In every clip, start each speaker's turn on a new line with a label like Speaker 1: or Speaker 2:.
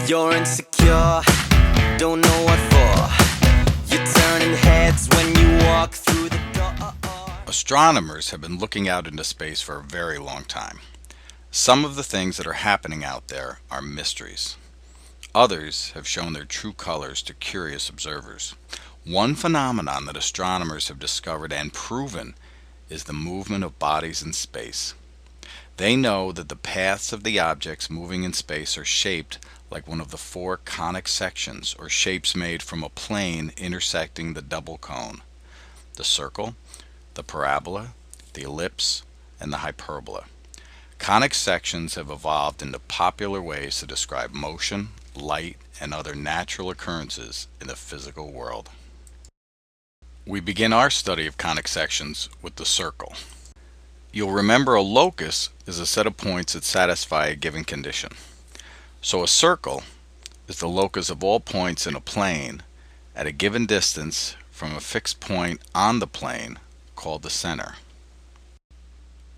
Speaker 1: You're insecure, don't know what for. You're turning heads when you walk through the door.
Speaker 2: Astronomers have been looking out into space for a very long time. Some of the things that are happening out there are mysteries. Others have shown their true colors to curious observers. One phenomenon that astronomers have discovered and proven is the movement of bodies in space. They know that the paths of the objects moving in space are shaped like one of the four conic sections, or shapes made from a plane intersecting the double cone: the circle, the parabola, the ellipse, and the hyperbola. Conic sections have evolved into popular ways to describe motion, light, and other natural occurrences in the physical world. We begin our study of conic sections with the circle. You'll remember a locus is a set of points that satisfy a given condition. So a circle is the locus of all points in a plane at a given distance from a fixed point on the plane called the center.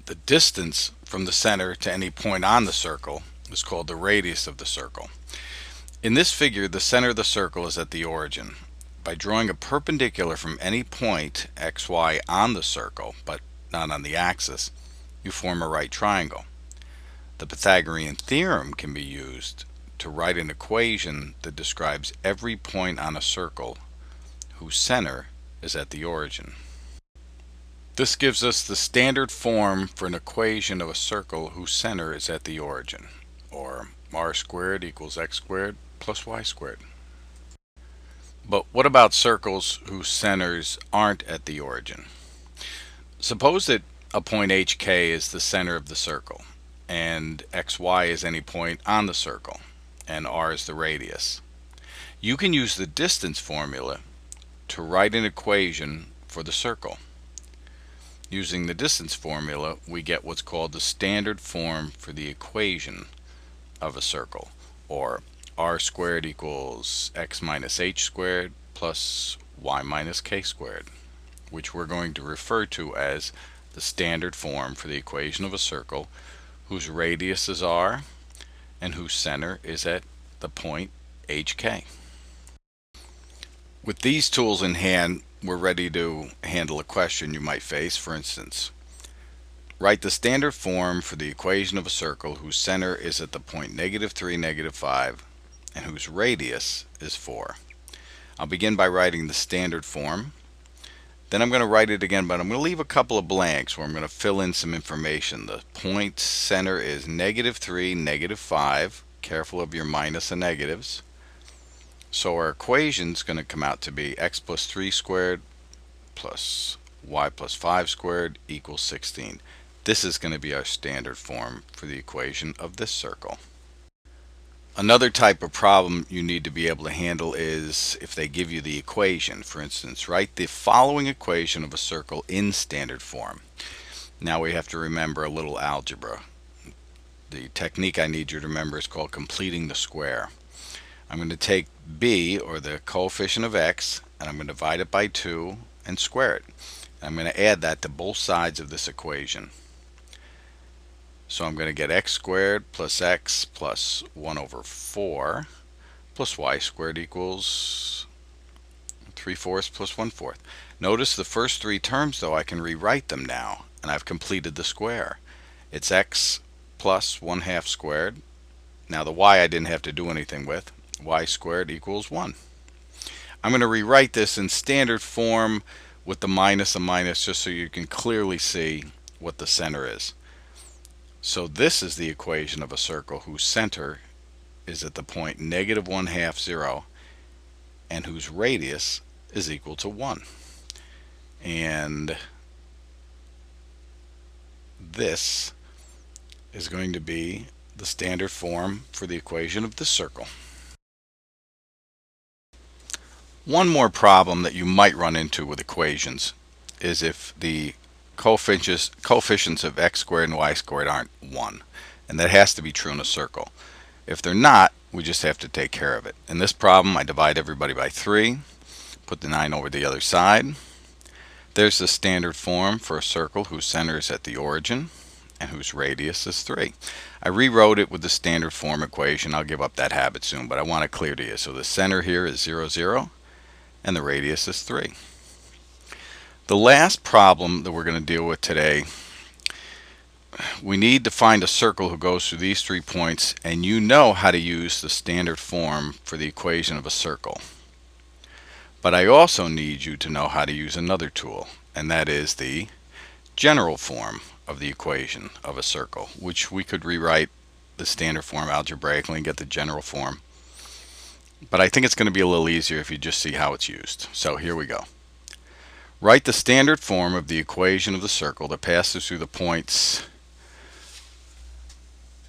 Speaker 2: The distance from the center to any point on the circle is called the radius of the circle. In this figure, the center of the circle is at the origin. By drawing a perpendicular from any point xy on the circle, but not on the axis, you form a right triangle. The Pythagorean theorem can be used to write an equation that describes every point on a circle whose center is at the origin. This gives us the standard form for an equation of a circle whose center is at the origin, or r squared equals x squared plus y squared. But what about circles whose centers aren't at the origin? Suppose that a point hk is the center of the circle, and xy is any point on the circle, and r is the radius. You can use the distance formula to write an equation for the circle. Using the distance formula, we get what's called the standard form for the equation of a circle, or r squared equals x minus h squared plus y minus k squared, which we're going to refer to as the standard form for the equation of a circle whose radius is r and whose center is at the point hk. With these tools in hand, we're ready to handle a question you might face. For instance, write the standard form for the equation of a circle whose center is at the point -3, -5, and whose radius is 4. I'll begin by writing the standard form. Then I'm going to write it again, but I'm going to leave a couple of blanks where I'm going to fill in some information. The point center is -3, -5. Careful of your minus and negatives. So our equation is going to come out to be x plus 3 squared plus y plus 5 squared equals 16. This is going to be our standard form for the equation of this circle. Another type of problem you need to be able to handle is if they give you the equation. For instance, write the following equation of a circle in standard form. Now we have to remember a little algebra. The technique I need you to remember is called completing the square. I'm going to take b, or the coefficient of x, and I'm going to divide it by 2 and square it. I'm going to add that to both sides of this equation. So I'm going to get x squared plus x plus 1 over 4 plus y squared equals 3/4 plus 1/4. Notice the first three terms, though, I can rewrite them now, and I've completed the square. It's x plus 1/2 squared. Now the y I didn't have to do anything with. Y squared equals 1. I'm going to rewrite this in standard form with the minus and minus just so you can clearly see what the center is. So this is the equation of a circle whose center is at the point -1/2, 0, and whose radius is equal to 1. And this is going to be the standard form for the equation of this circle. One more problem that you might run into with equations is if the coefficients of x squared and y squared aren't 1, and that has to be true in a circle. If they're not, we just have to take care of it. In this problem, I divide everybody by 3, put the 9 over the other side. There's the standard form for a circle whose center is at the origin and whose radius is 3. I rewrote it with the standard form equation. I'll give up that habit soon, but I want it clear to you. So the center here is 0, 0, and the radius is 3. The last problem that we're going to deal with today, we need to find a circle who goes through these 3 points, and you know how to use the standard form for the equation of a circle. But I also need you to know how to use another tool, and that is the general form of the equation of a circle, which we could rewrite the standard form algebraically and get the general form. But I think it's going to be a little easier if you just see how it's used. So here we go. Write the standard form of the equation of the circle that passes through the points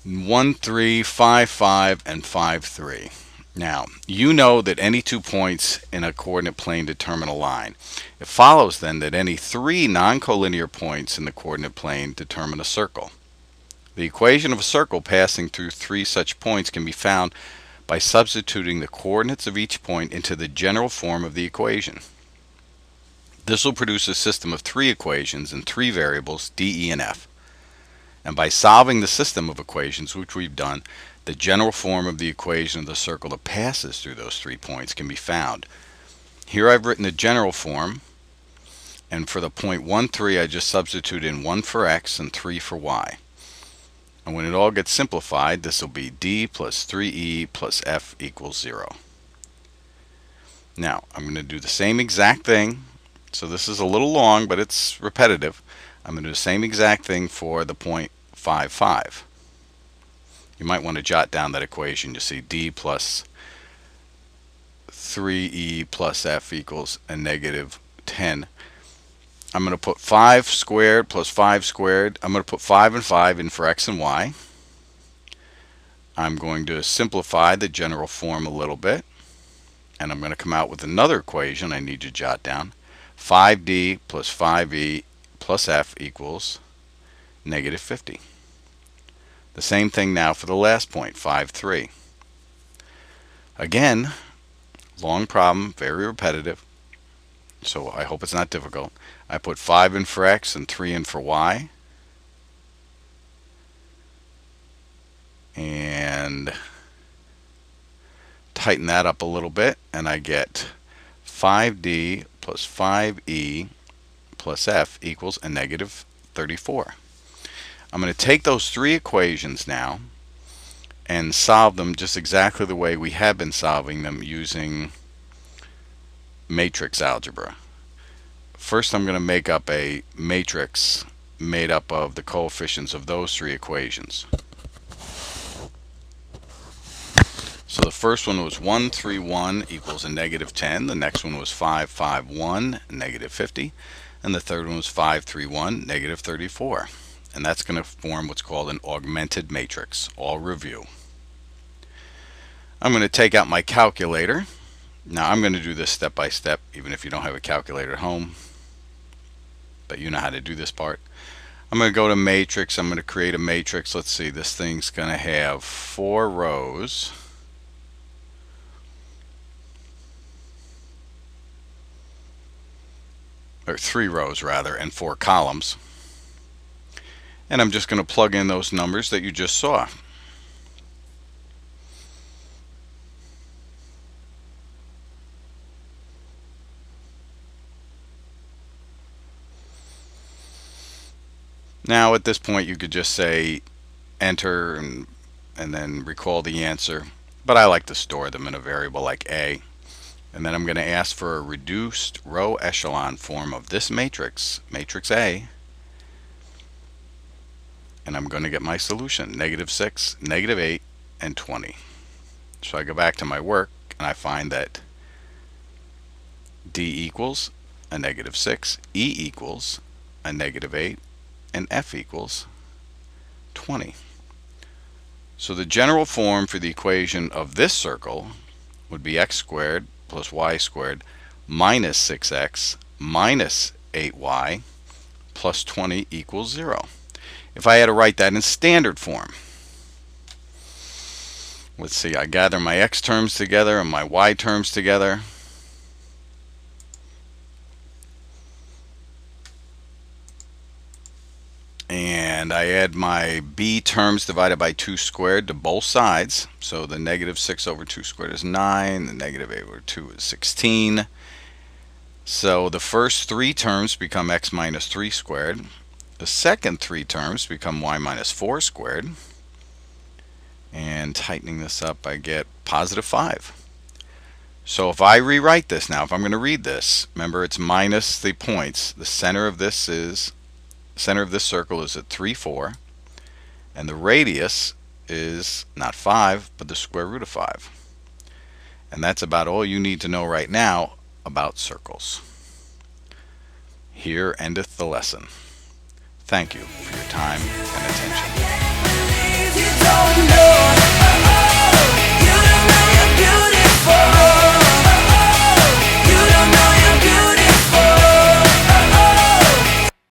Speaker 2: 1, 3, 5, 5, and 5, 3. Now, you know that any 2 points in a coordinate plane determine a line. It follows then that any 3 non-collinear points in the coordinate plane determine a circle. The equation of a circle passing through 3 such points can be found by substituting the coordinates of each point into the general form of the equation. This will produce a system of 3 equations and 3 variables, d, e, and f. And by solving the system of equations, which we've done, the general form of the equation of the circle that passes through those 3 points can be found. Here I've written the general form, and for the point 1, 3, I just substitute in 1 for x and 3 for y. And when it all gets simplified, this will be d plus 3e plus f equals 0. Now, I'm going to do the same exact thing. So this is a little long, but it's repetitive. I'm going to do the same exact thing for the point 5, 5. You might want to jot down that equation. You see d plus 3e plus f equals a negative 10. I'm going to put 5 squared plus 5 squared. I'm going to put 5 and 5 in for x and y. I'm going to simplify the general form a little bit, and I'm going to come out with another equation I need you to jot down. 5d plus 5e plus f equals negative 50. The same thing now for the last point, 5, 3. Again, long problem, very repetitive, so I hope it's not difficult. I put 5 in for x and 3 in for y. And tighten that up a little bit, and I get 5d plus 5e plus f equals a negative 34. I'm going to take those 3 equations now and solve them just exactly the way we have been solving them using matrix algebra. First, I'm going to make up a matrix made up of the coefficients of those 3 equations. So the first one was 1, 3, 1 equals a negative 10. The next one was 5, 5, 1, negative 50. And the third one was 5, 3, 1, negative 34. And that's going to form what's called an augmented matrix. I'll review. I'm going to take out my calculator. Now I'm going to do this step by step, even if you don't have a calculator at home. But you know how to do this part. I'm going to go to matrix. I'm going to create a matrix. Let's see, this thing's going to have 4 rows. Or 3 rows rather, and 4 columns. And I'm just going to plug in those numbers that you just saw. Now at this point you could just say enter and then recall the answer, but I like to store them in a variable like a. And then I'm going to ask for a reduced row echelon form of this matrix, matrix A, and I'm going to get my solution, negative 6, negative 8, and 20. So I go back to my work and I find that D equals a negative 6, E equals a negative 8, and F equals 20. So the general form for the equation of this circle would be x squared plus y squared minus 6x minus 8y plus 20 equals 0. If I had to write that in standard form, let's see, I gather my x terms together and my y terms together. And And I add my b terms divided by 2 squared to both sides. So the negative 6 over 2 squared is 9. The negative 8 over 2 is 16. So the first 3 terms become x minus 3 squared. The second 3 terms become y minus 4 squared. And tightening this up, I get positive 5. So if I rewrite this now, if I'm going to read this, remember it's minus the points. The center of this circle is at 3, 4. And the radius is not 5, but the square root of 5. And that's about all you need to know right now about circles. Here endeth the lesson. Thank you for your time and attention.